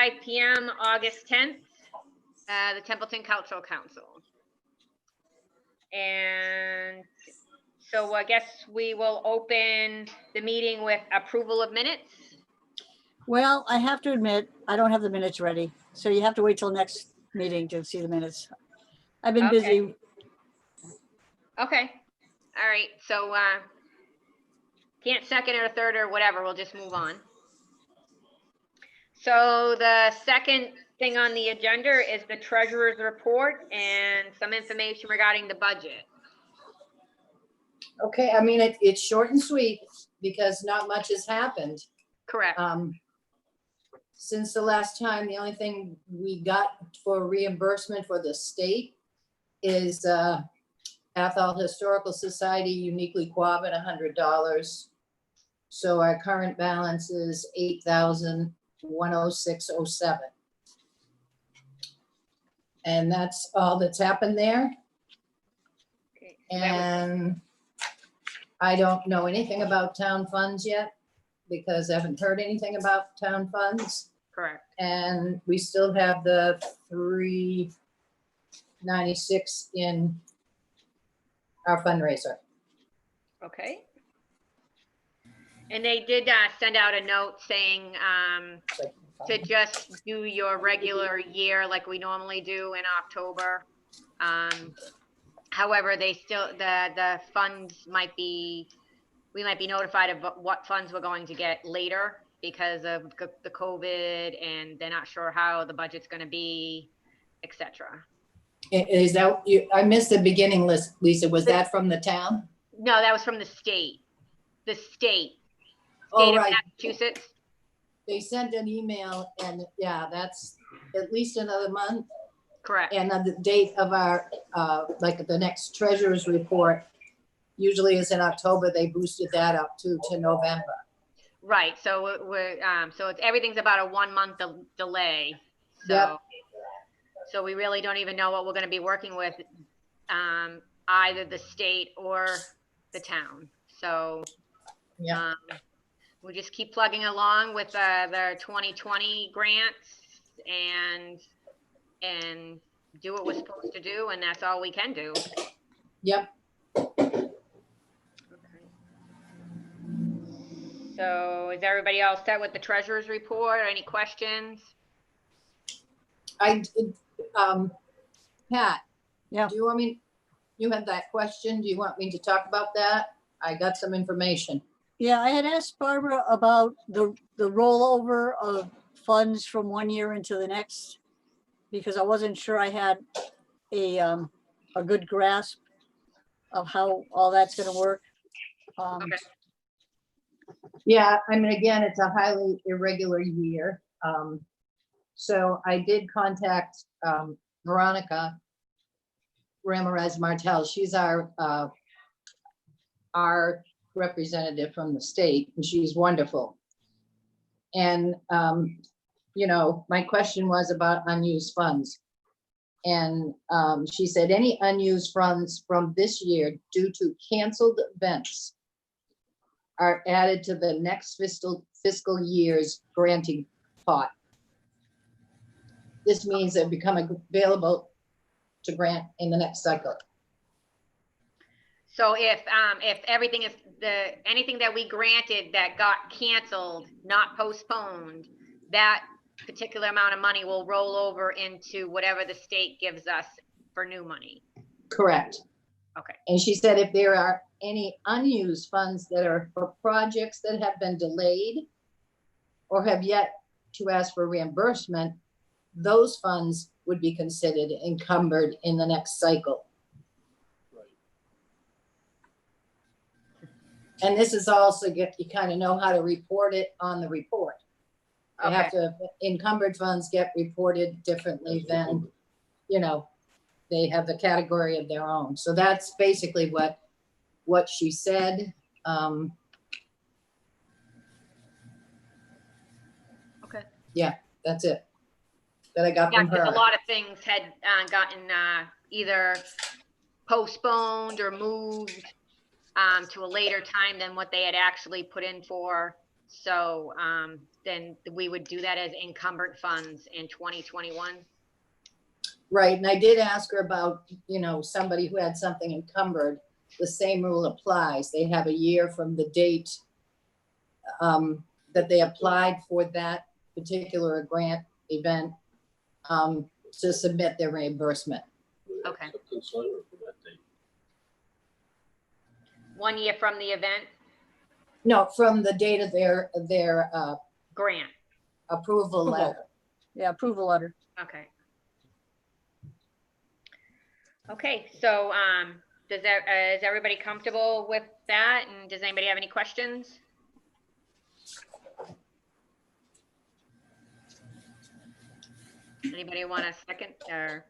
5 p.m. August 10th, the Templeton Cultural Council. And so I guess we will open the meeting with approval of minutes. Well, I have to admit, I don't have the minutes ready. So you have to wait till next meeting to see the minutes. I've been busy. Okay. All right. So can't second or third or whatever. We'll just move on. So the second thing on the agenda is the treasurer's report and some information regarding the budget. Okay, I mean, it's short and sweet because not much has happened. Correct. Since the last time, the only thing we got for reimbursement for the state is Athol Historical Society uniquely Quabbin $100. So our current balance is $8,106.07. And that's all that's happened there. Okay. And I don't know anything about town funds yet because I haven't heard anything about town funds. Correct. And we still have the 396 in our fundraiser. Okay. And they did send out a note saying to just do your regular year like we normally do in October. However, they still, the funds might be, we might be notified of what funds we're going to get later because of the COVID and they're not sure how the budget's going to be, etc. Is that, I missed the beginning list, Lisa, was that from the town? No, that was from the state. The state Oh, of right. Massachusetts. They sent an email and yeah, that's at least another month. Correct. And the date of our, like the next treasurer's report usually is in October. They boosted that up to November. Right. So we're, so it's, everything's about a 1 month delay. So, Yep. so we really don't even know what we're going to be working with, either the state or the town. So, Yeah. we just keep plugging along with the 2020 grants and do what we're supposed to do, and that's all we can do. Yep. Okay. So is everybody all set with the treasurer's report? Or any questions? Pat. Yeah. Do you want me, you had that question. Do you want me to talk about that? I got some information. Yeah, I had asked Barbara about the rollover of funds from one year into the next, because I wasn't sure I had a good grasp of how all that's going to work. Okay. Yeah, I mean, again, it's a highly irregular year. So I did contact Veronica Ramirez Martel. She's our representative from the state, and she's wonderful. And, you know, my question was about unused funds. And she said any unused funds from this year due to canceled events are added to the next fiscal year's granting pot. This means they become available to grant in the next cycle. So if everything is anything that we granted that got canceled, not postponed, that particular amount of money will roll over into whatever the state gives us for new money. Correct. Okay. And she said if there are any unused funds that are for projects that have been delayed or have yet to ask for reimbursement, those funds would be considered encumbered in the next cycle. And this is also, you kind of know how to report it on the report. You have to, encumbered funds get reported differently than, you know, they have the category of their own. So that's basically what she said. Okay. Yeah, that's it that I got from her. A lot of things had gotten either postponed or moved to a later time than what they had actually put in for. So, then we would do that as encumbered funds in 2021. Right, and I did ask her about, you know, somebody who had something encumbered, the same rule applies. They have a year from the date that they applied for that particular grant event to submit their reimbursement. Okay. 1 year from the event, No, from the date of their grant. approval letter. Yeah, approval letter. Okay. Okay, so, is everybody comfortable with that? And does anybody have any questions? Anybody want a second, or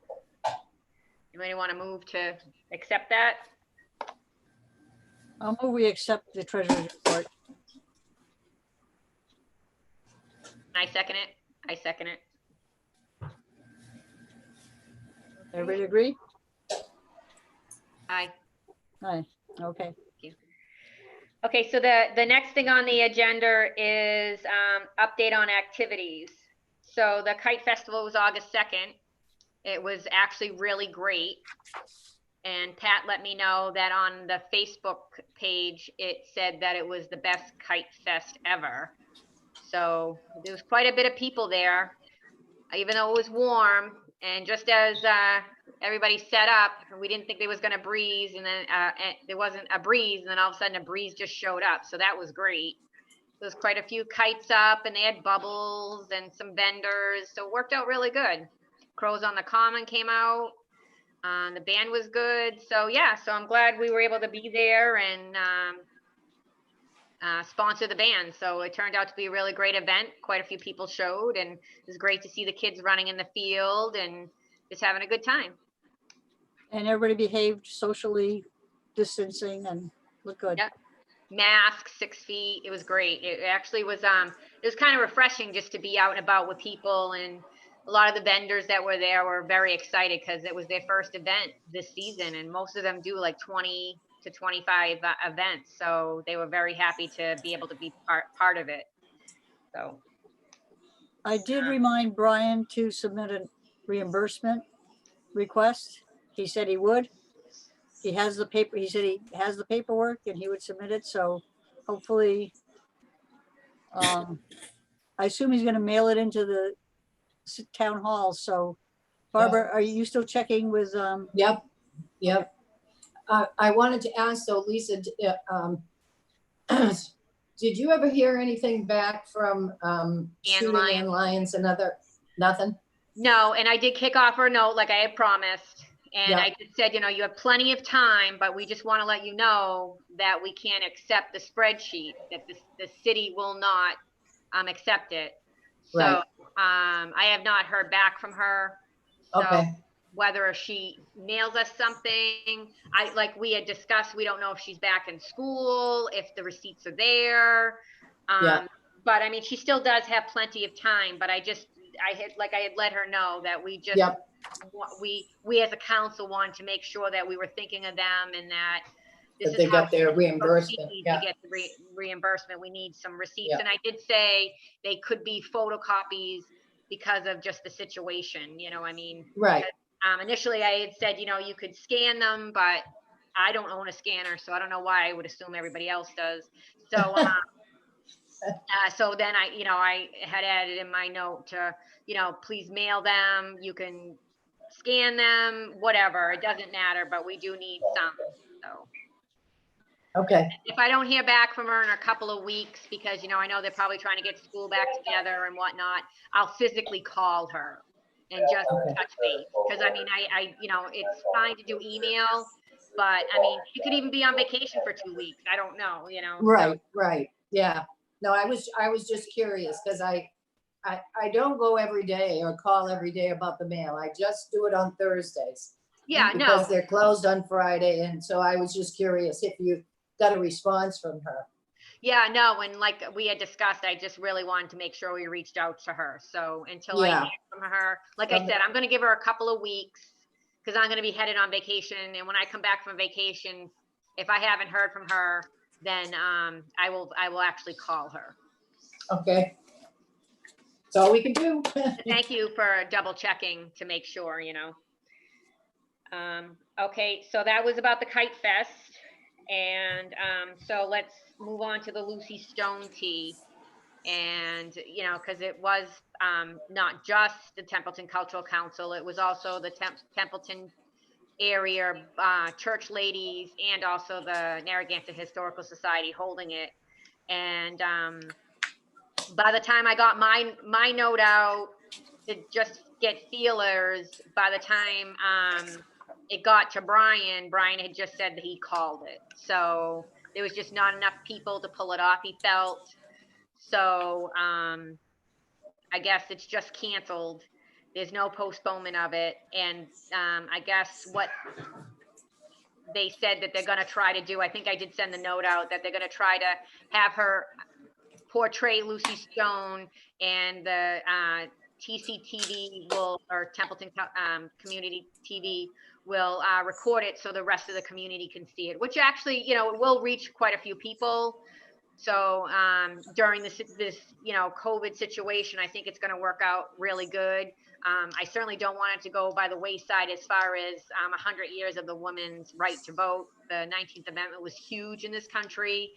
anybody want to move to accept that? I'll move we accept the treasurer's report. I second it. I second it. Everybody agree? Aye. Aye, okay. Okay, so the next thing on the agenda is update on activities. So the Kite Festival was August 2nd. It was actually really great. And Pat let me know that on the Facebook page, it said that it was the best Kite Fest ever. So there was quite a bit of people there, even though it was warm. And just as everybody set up, we didn't think there was going to breeze, and then there wasn't a breeze, and then all of a sudden a breeze just showed up. So that was great. There was quite a few kites up, and they had bubbles and some vendors. So it worked out really good. Crows on the Common came out. The band was good. So yeah, so I'm glad we were able to be there and sponsor the band. So it turned out to be a really great event. Quite a few people showed, and it was great to see the kids running in the field and just having a good time. And everybody behaved socially distancing and looked good. Yep. Masks, 6 feet. It was great. It actually was it was kind of refreshing just to be out and about with people, and a lot of the vendors that were there were very excited because it was their first event this season, and most of them do like 20 to 25 events. So they were very happy to be able to be part of it. So I did remind Brian to submit a reimbursement request. He said he would. He has the paper, he said he has the paperwork and he would submit it, so hopefully, I assume he's gonna mail it into the town hall, so Barbara, are you still checking with, Yep, yep. I wanted to ask, so Lisa, did you ever hear anything back from Shooting Lyons. Ann Lyons and nothing? no, and I did kick off her note like I had promised. And Yeah. I just said, you have plenty of time, but we just want to let you know that we can't accept the spreadsheet, that the city will not accept it. So Right. I have not heard back from her. So Okay, whether she mails us something, like we had discussed, we don't know if she's back in school, if the receipts are there. Yeah. But I mean, she still does have plenty of time, but I had let her know that we just, yep, we as a council wanted to make sure that we were thinking of them and that this that is they how got their we reimbursement, need yeah. to get the reimbursement. We need some receipts. Yeah. And I did say they could be photocopies because of just the situation, I mean. Right, Initially I had said, you could scan them, but I don't own a scanner, so I don't know why I would assume everybody else does. So, so then I had added in my note to, please mail them. You can scan them, whatever. It doesn't matter, but we do need some. So okay, if I don't hear back from her in a couple of weeks, because, I know they're probably trying to get school back together and whatnot, I'll physically call her and just Okay. touch base. Because I mean, it's fine to do email, but I mean, you could even be on vacation for 2 weeks. I don't know, so- right, right, yeah. No, I was just curious, because I don't go every day or call every day about the mail. I just do it on Thursdays. Yeah, Because no, they're closed on Friday, and so I was just curious if you got a response from her. yeah, no. And like we had discussed, I just really wanted to make sure we reached out to her. So until I Yeah. hear from her, like I said, I'm going to give her a couple of weeks because I'm going to be headed on vacation. And when I come back from vacation, if I haven't heard from her, then I will actually call her. Okay. That's all we can do. Thank you for double checking to make sure, Okay, so that was about the Kite Fest. And so let's move on to the Lucy Stone tea. And, because it was not just the Templeton Cultural Council, it was also the Templeton area church ladies and also the Narragansett Historical Society holding it. And by the time I got my note out to just get feelers, by the time it got to Brian had just said that he called it. So there was just not enough people to pull it off, he felt. So I guess it's just canceled. There's no postponement of it. And I guess what they said that they're going to try to do, I think I did send the note out, that they're going to try to have her portray Lucy Stone, and the TCTV or Templeton Community TV will record it so the rest of the community can see it, which actually, it will reach quite a few people. So during this COVID situation, I think it's going to work out really good. I certainly don't want it to go by the wayside as far as 100 years of the woman's right to vote. The 19th Amendment was huge in this country.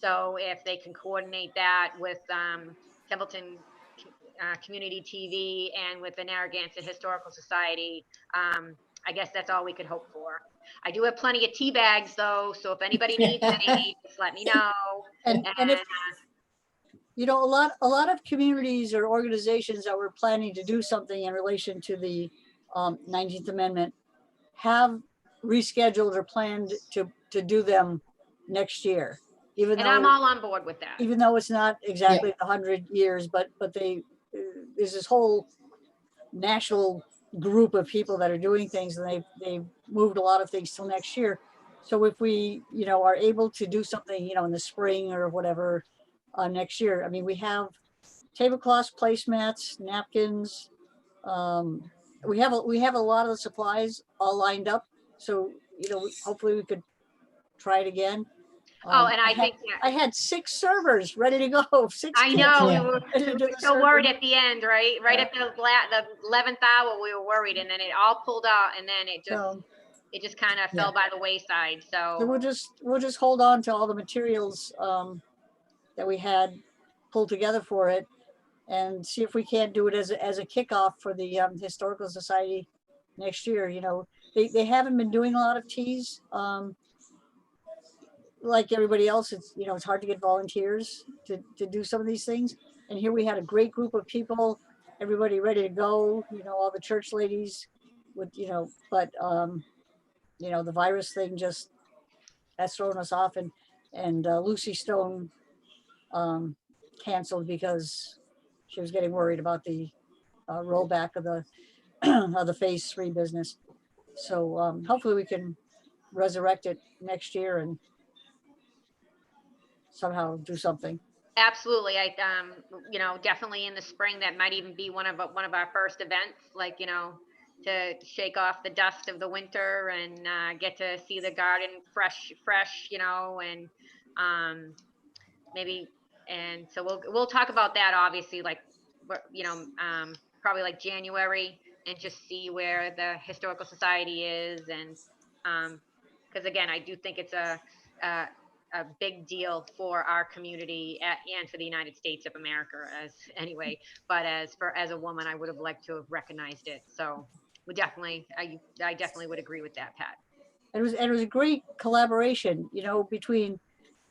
So if they can coordinate that with Templeton Community TV and with the Narragansett Historical Society, I guess that's all we could hope for. I do have plenty of tea bags though, so if anybody needs any, just let me know. And if, a lot of communities or organizations that were planning to do something in relation to the 19th Amendment have rescheduled or planned to do them next year. And I'm all on board with that. Even though it's not exactly 100 years, but there's this whole national group of people that are doing things, and they've moved a lot of things till next year. So if we, are able to do something, in the spring or whatever next year, I mean, we have tablecloths, placemats, napkins. We have a lot of the supplies all lined up. So, hopefully we could try it again. And I had 6 servers ready to go. 6 I know, Yeah. we were so worried at the end, right? Right at the 11th hour, we were worried, and then it all pulled out, and then it just kind of fell by the wayside. So So we'll just hold on to all the materials that we had pulled together for it, and see if we can't do it as a kickoff for the Historical Society next year. They haven't been doing a lot of teas. Like everybody else, it's hard to get volunteers to do some of these things. And here we had a great group of people, everybody ready to go, all the church ladies with, but the virus thing that's thrown us off. And Lucy Stone canceled because she was getting worried about the rollback of the of the phase 3 business. So hopefully we can resurrect it next year and somehow do something. absolutely, I definitely in the spring, that might even be one of our first events, like, to shake off the dust of the winter and get to see the garden fresh, and maybe, and so we'll talk about that, obviously, like, probably like January, and just see where the Historical Society is. And because again, I do think it's a big deal for our community and for the United States of America but as a woman, I would have liked to have recognized it. So I definitely would agree with that, Pat. It was a great collaboration, between,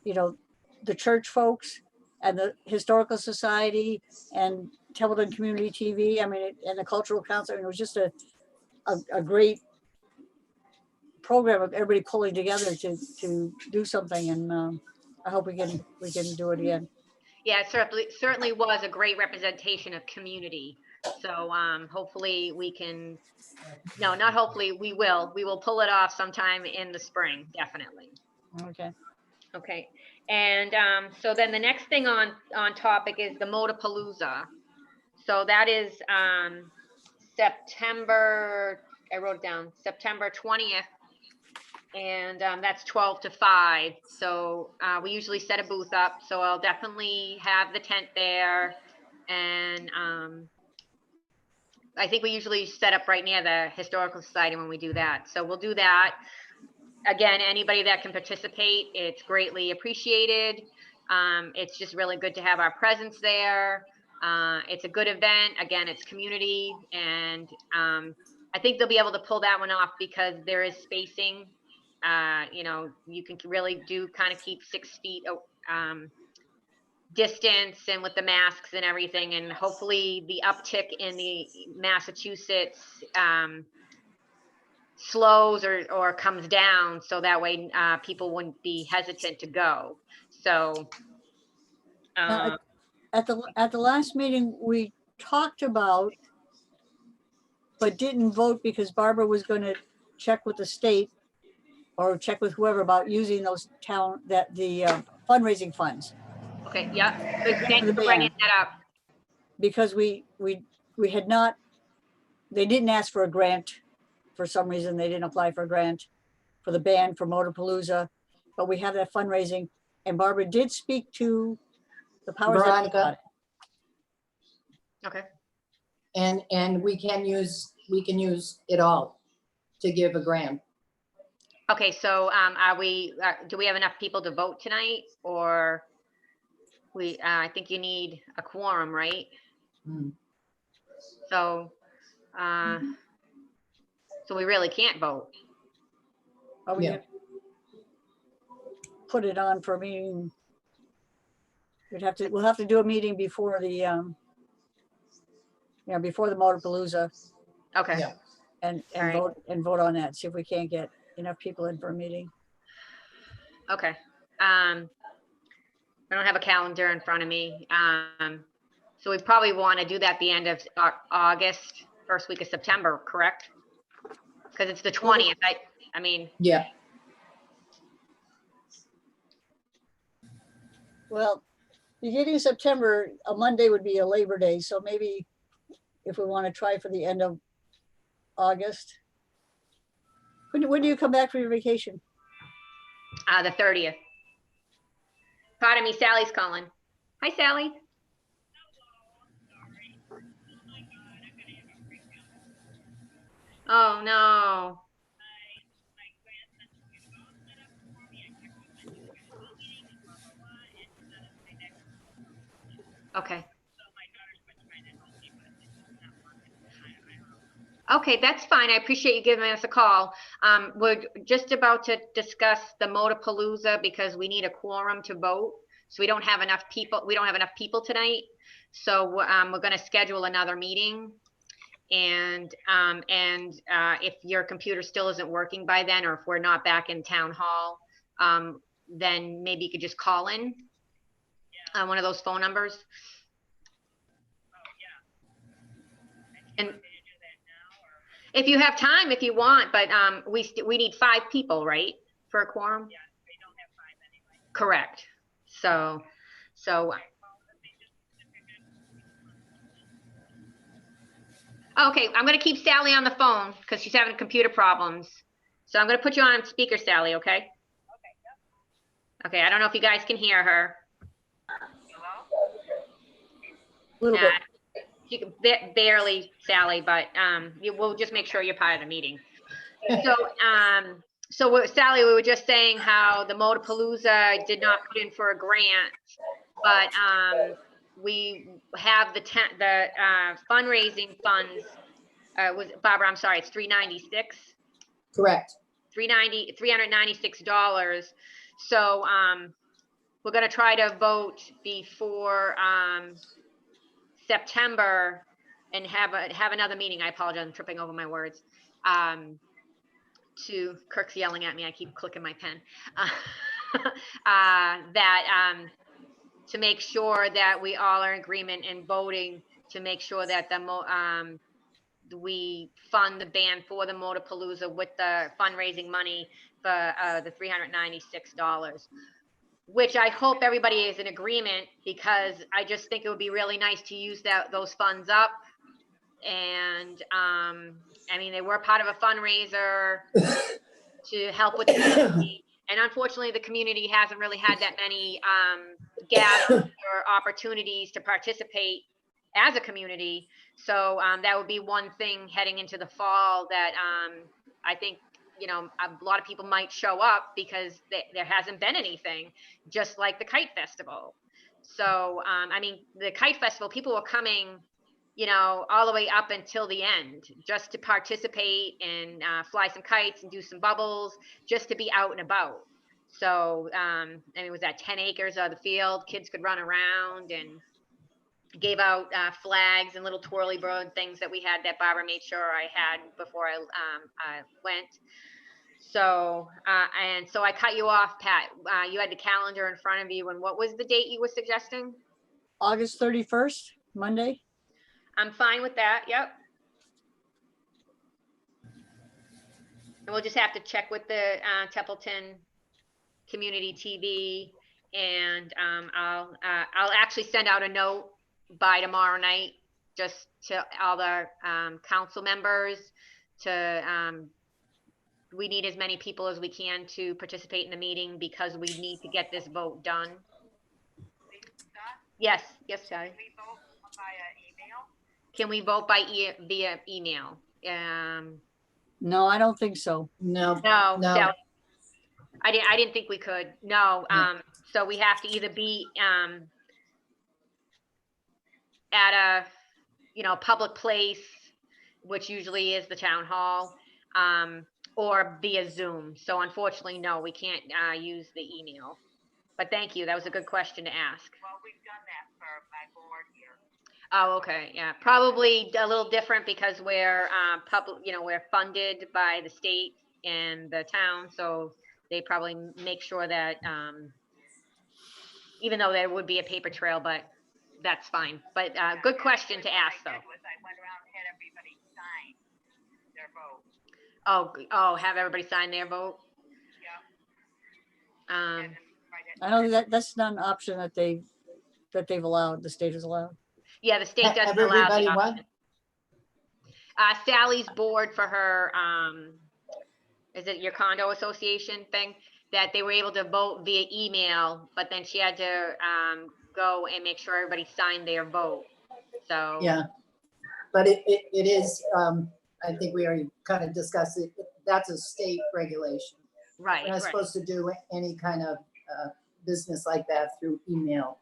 the church folks and the Historical Society and Templeton Community TV. I mean, and the Cultural Council. I mean, it was just a great program of everybody pulling together to do something. And I hope we can do it again. Yeah, it certainly was a great representation of community. So hopefully we can, no, not hopefully, we will pull it off sometime in the spring, definitely. Okay. Okay, and so then the next thing on topic is the Motopalooza. So that is September, I wrote it down, September 20th And that's 12 to 5. So we usually set a booth up. So I'll definitely have the tent there. And I think we usually set up right near the Historical Society when we do that. So we'll do that. Again, anybody that can participate, it's greatly appreciated. It's just really good to have our presence there. It's a good event. Again, it's community. And I think they'll be able to pull that one off because there is spacing. You know, you can really do kind of keep 6 feet distance and with the masks and everything. And hopefully the uptick in the Massachusetts slows or comes down, so that way people wouldn't be hesitant to go. So Now, at the last meeting, we talked about, but didn't vote because Barbara was going to check with the state or check with whoever about using those the fundraising funds. okay, yeah, good, thanks the for bringing band. that up. Because we had not, they didn't ask for a grant for some reason. They didn't apply for a grant for the band for Motopalooza, but we have that fundraising. And Barbara did speak to the powers that be Veronica. about it. Okay, And we can use it all to give a grant. okay, so are we do we have enough people to vote tonight, or we I think you need a quorum, right? Mm. So so we really can't vote. Are we Yeah. gonna put it on for a meeting? We'll have to do a meeting before the before the Motorpalooza Okay, Yeah. and All right. vote on that. See if we can't get enough people in for a meeting. okay. I don't have a calendar in front of me. So we probably want to do that the end of August, first week of September, correct? Because it's the 20th. I mean, Yeah. Well, beginning of September, a Monday would be a Labor Day, so maybe if we want to try for the end of August. When do you come back from your vacation? the 30th. Pardon me, Sally's calling. Hi, Sally. Oh, no. Okay. Okay, that's fine. I appreciate you giving us a call. We're just about to discuss the Motopalooza because we need a quorum to vote. So we don't have enough people. We don't have enough people tonight. So we're going to schedule another meeting. And if your computer still isn't working by then, or if we're not back in town hall, then maybe you could just call in one of those phone numbers. And if you have time, if you want, but we need 5 people, right, for a quorum? Yeah, they don't have 5 anyway. Correct. So okay, I'm gonna keep Sally on the phone because she's having computer problems. So I'm gonna put you on speaker, Sally, okay? Okay. Okay, I don't know if you guys can hear her. A little bit. You can barely, Sally, but we'll just make sure you're part of the meeting. So Sally, we were just saying how the Motopalooza did not put in for a grant, but we have the fundraising funds. Was Barbara? I'm sorry, it's $396. Correct. $396. So we're gonna try to vote before September and have another meeting. I apologize, I'm tripping over my words. Kirk's yelling at me, I keep clicking my pen. To make sure that we all are in agreement in voting to make sure that we fund the band for the Motopalooza with the fundraising money for the $396. Which I hope everybody is in agreement, because I just think it would be really nice to use those funds up. And I mean, they were part of a fundraiser. to help with the community. And unfortunately, the community hasn't really had that many gatherings or opportunities to participate as a community. So that would be one thing heading into the fall that I think, you know, a lot of people might show up because there hasn't been anything, just like the Kite Festival. So, I mean, the Kite Festival, people were coming, you know, all the way up until the end, just to participate and fly some kites and do some bubbles, just to be out and about. So, and it was at 10 acres of the field, kids could run around, and gave out flags and little twirly bird things that we had that Barbara made sure I had before I went. So, and so I cut you off, Pat. You had the calendar in front of you, and what was the date you were suggesting? August 31st, Monday. I'm fine with that, yep. And we'll just have to check with the Templeton Community TV, and I'll actually send out a note by tomorrow night, just to all the council members, to we need as many people as we can to participate in the meeting, because we need to get this vote done. Yes, Patty. Can we vote by via email? No, I don't think so. No, No, No. Sally. I didn't think we could. No, so we have to either be at a, you know, public place, which usually is the town hall, or via Zoom. So unfortunately, no, we can't use the email. But thank you. That was a good question to ask. Well, we've done that for my board here. Oh, okay, yeah, probably a little different because we're public, you know, we're funded by the state and the town, so they probably make sure that even though there would be a paper trail, but that's fine. But good question to ask, though. I went around and had everybody sign their vote. Oh, have everybody sign their vote? Yeah. Um, And then right at- I know that's not an option that they've allowed, the state has allowed. yeah, the state doesn't allow everybody the what? option. Sally's board for her, is it your condo association thing? That they were able to vote via email, but then she had to go and make sure everybody signed their vote. So. Yeah, but it is, I think we already kind of discussed it, that's a state regulation. Right, We're not right. supposed to do any kind of business like that through email.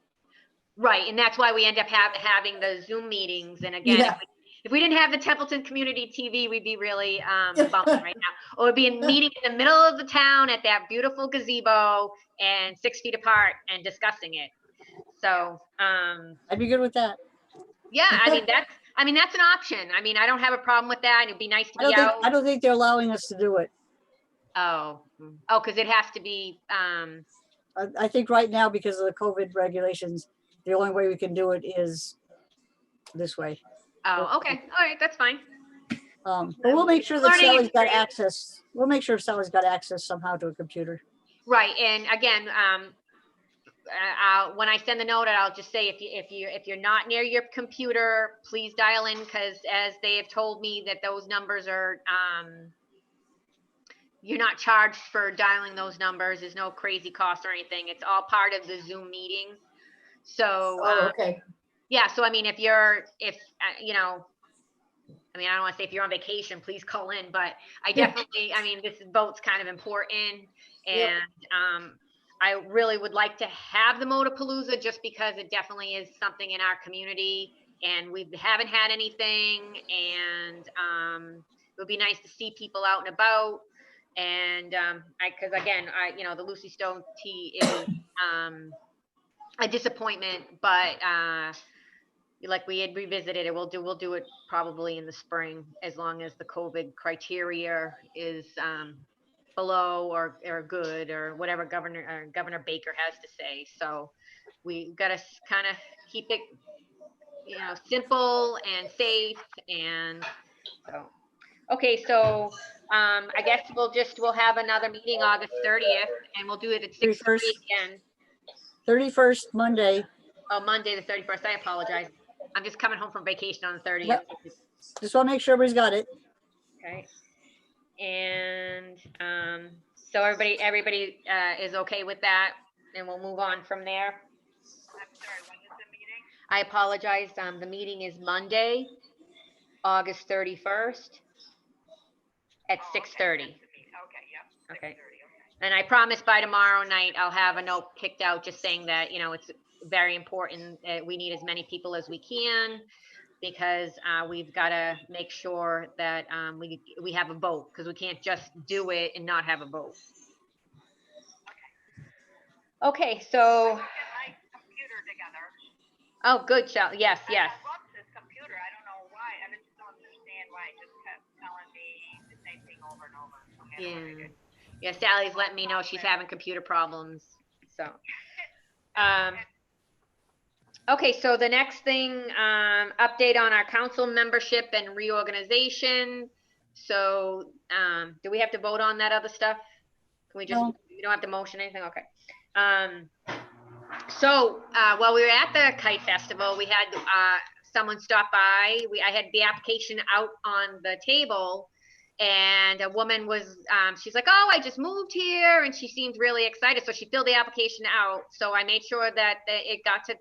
Right, and that's why we end up having the Zoom meetings. And again, Yeah. if we didn't have the Templeton Community TV, we'd be really bumping right now. Or we'd be in meeting in the middle of the town at that beautiful gazebo and 6 feet apart and discussing it. So, I'd be good with that. yeah, I mean that's an option. I mean, I don't have a problem with that. It'd be nice to be out. I don't think they're allowing us to do it. Oh, because it has to be. I think right now, because of the COVID regulations, the only way we can do it is this way. Oh, okay, all right, that's fine. But we'll make sure that Learning Sally's got experience. access. We'll make sure Sally's got access somehow to a computer. Right, and again, when I send the note, I'll just say if you're not near your computer, please dial in, because as they have told me that those numbers are you're not charged for dialing those numbers. There's no crazy cost or anything. It's all part of the Zoom meeting. So Oh, okay. yeah, so I mean, if you know, I mean, I don't want to say if you're on vacation, please call in, but I definitely, I mean, this vote's kind of important, and I really would like to have the Motopalooza, just because it definitely is something in our community, and we haven't had anything, and it would be nice to see people out and about, and because again, you know, the Lucy Stone tea is a disappointment, but like we had revisited it, we'll do it probably in the spring, as long as the COVID criteria is below or good, or whatever Governor Baker has to say. So we got to kind of keep it, you know, simple and safe. And so, okay, so I guess we'll have another meeting August 30th, and we'll do it at 6:30 again. 31st, Monday. Oh, Monday the 31st. I apologize. I'm just coming home from vacation on the 30th. Yep. Just want to make sure everybody's got it. Okay. And so everybody is okay with that, and we'll move on from there. I'm sorry, when is the meeting? I apologize. The meeting is Monday, August 31st at Oh, okay, 6:30. that's the meeting. Okay, yep, Okay. 6:30, okay. And I promise by tomorrow night, I'll have a note kicked out just saying that, it's very important that we need as many people as we can, because we've got to make sure that we have a vote, because we can't just do it and not have a vote. Okay, so, Get my computer together. oh, good, Shelley. Yes, yes. I love this computer, I don't know why, I just don't understand why it just kept telling me the same thing over and over, no matter what I Yeah. did. Yeah, Sally's letting me know she's having computer problems, so. Okay, so the next thing, update on our council membership and reorganization. So, do we have to vote on that other stuff? Can we just, No. you don't have to motion anything? Okay. So, while we were at the Kite Festival, we had, someone stop by. I had the application out on the table, and a woman was, she's like, oh, I just moved here, and she seemed really excited. So she filled the application out. So I made sure that it got to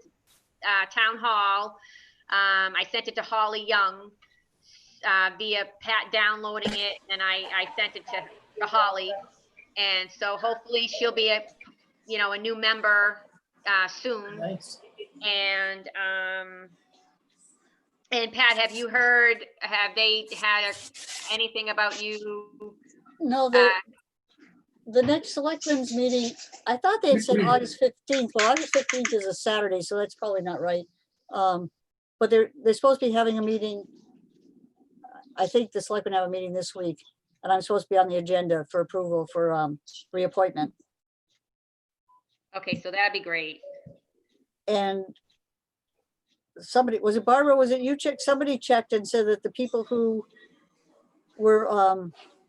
town hall. I sent it to Holly Young via Pat downloading it, and I sent it to Holly. And so hopefully she'll be a new member soon. Nice. And Pat, have they had anything about you? No, the next selectmen's meeting, I thought they had said August 15th. Well, August 15th is a Saturday, so that's probably not right. But they're supposed to be having a meeting. I think the selectmen have a meeting this week, and I'm supposed to be on the agenda for approval for reappointment. Okay, so that'd be great. And somebody, was it Barbara? Was it you checked? Somebody checked and said that the people who were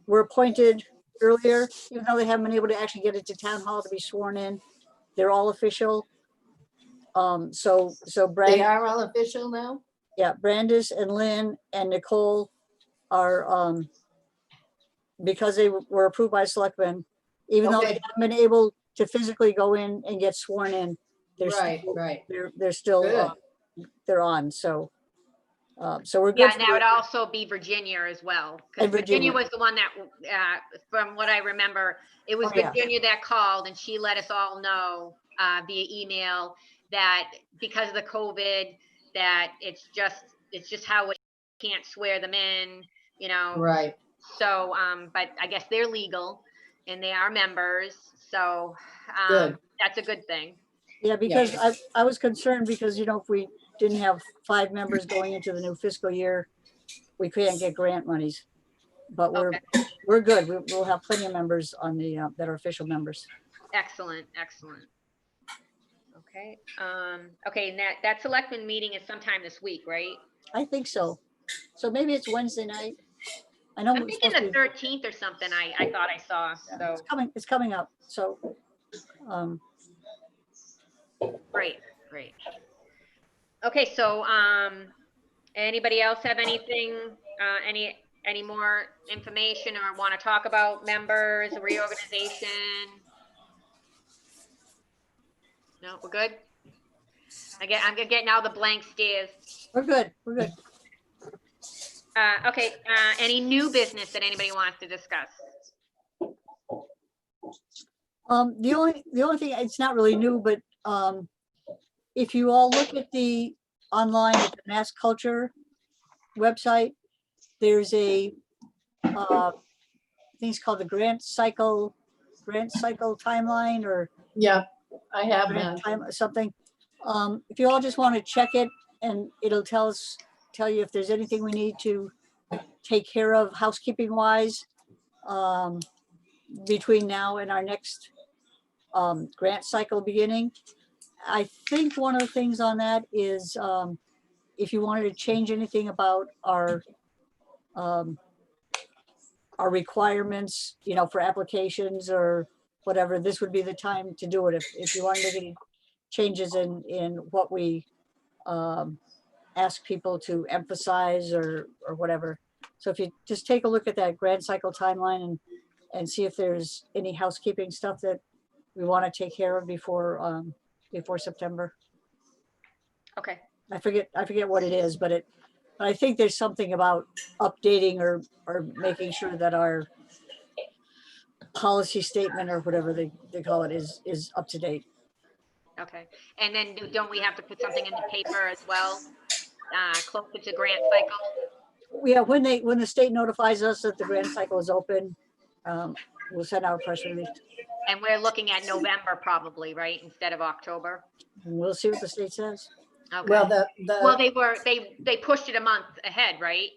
appointed earlier, even though they haven't been able to actually get into town hall to be sworn in, they're all official. So They Brand, are all official now? yeah, Brandis and Lynn and Nicole are, because they were approved by selectmen, even though they Okay. haven't been able to physically go in and get sworn in, they're Right, still, right. they're still, Good. they're on, so. So we're Yeah, good. and that would also be Virginia as well, because And Virginia. Virginia was the one that, from what I remember, it was Oh, yeah. Virginia that called, and she let us all know via email that because of the COVID, that it's just how it can't swear them in, Right. So, but I guess they're legal and they are members, so Good. that's a good thing. Yeah, because I was concerned because, if we didn't have 5 members going into the new fiscal year, we couldn't get grant monies. But Okay. we're good. We'll have plenty of members on the, that are official members. Excellent, excellent. Okay, okay, and that selectmen meeting is sometime this week, right? I think so. So maybe it's Wednesday night. I know I'm it's thinking supposed to the be, 13th or something, I thought I saw, so, it's coming up. So, great. Okay, so, anybody else have anything, any more information or want to talk about members, reorganization? No, we're good? I'm getting all the blank stares. we're good. We're good. Okay, any new business that anybody wants to discuss? The only thing, it's not really new, but, if you all look at the online at the Mass Culture website, there's a, I think it's called the grant cycle timeline, or Yeah, I have grant that. time or something. If you all just want to check it, and it'll tell you if there's anything we need to take care of housekeeping wise, between now and our next grant cycle beginning. I think one of the things on that is, if you wanted to change anything about our requirements, for applications or whatever, this would be the time to do it. If you want to make any changes in what we ask people to emphasize or whatever, So if you just take a look at that grant cycle timeline and see if there's any housekeeping stuff that we want to take care of before September. Okay, I forget what it is, but I think there's something about updating or making sure that our policy statement or whatever they call it is up to date. okay. And then don't we have to put something in the paper as well? Closer to grant cycle? Yeah, when the state notifies us that the grant cycle is open, we'll send out a press release. And we're looking at November probably, right, instead of October? And we'll see what the state says. Okay. Well, Well, they pushed it a month ahead, right?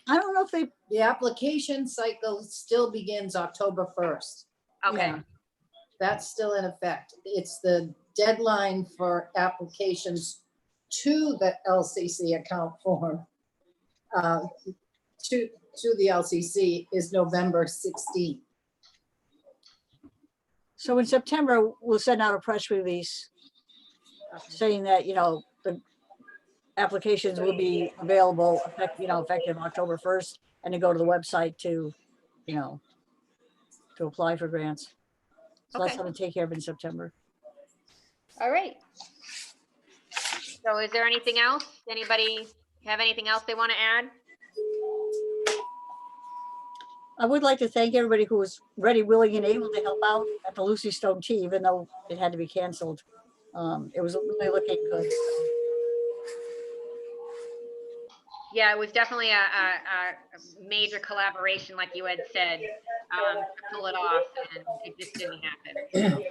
I don't know if they, the application cycle still begins October 1st. Okay, Yeah. That's still in effect. It's the deadline for applications to the LCC account form, to the LCC is November 16th. So in September, we'll send out a press release saying that, the applications will be available, effective October 1st, and to go to the website to apply for grants. So that's Okay. how to take care of in September. all right. So is there anything else? Anybody have anything else they want to add? I would like to thank everybody who was ready, willing, and able to help out at the Lucy Stone Tea, even though it had to be canceled. It was really looking good. Yeah, it was definitely a major collaboration, like you had said, to pull it off, and it just didn't happen.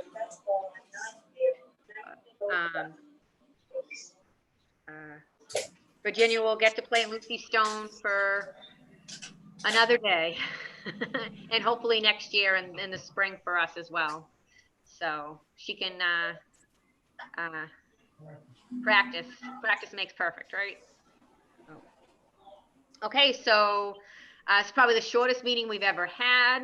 Virginia will get to play Lucy Stone for another day, and hopefully next year and in the spring for us as well. So she can practice. Practice makes perfect, right? Okay, so it's probably the shortest meeting we've ever had,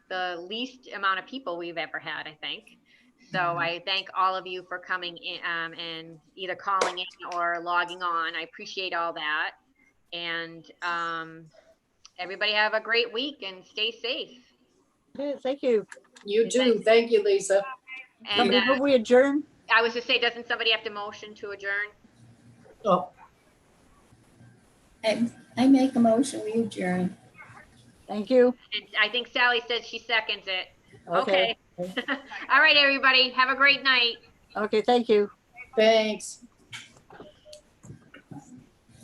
the least amount of people we've ever had, I think. So I thank all of you for coming in and either calling in or logging on. I appreciate all that. And everybody have a great week and stay safe. Okay, thank you. You too. Thank you, Lisa. And Somebody, will we adjourn? I was to say, doesn't somebody have to motion to adjourn? Oh, I make a motion, we adjourn. Thank you. And I think Sally said she seconds it. Okay. Okay. All right, everybody. Have a great night. Okay, thank you. thanks.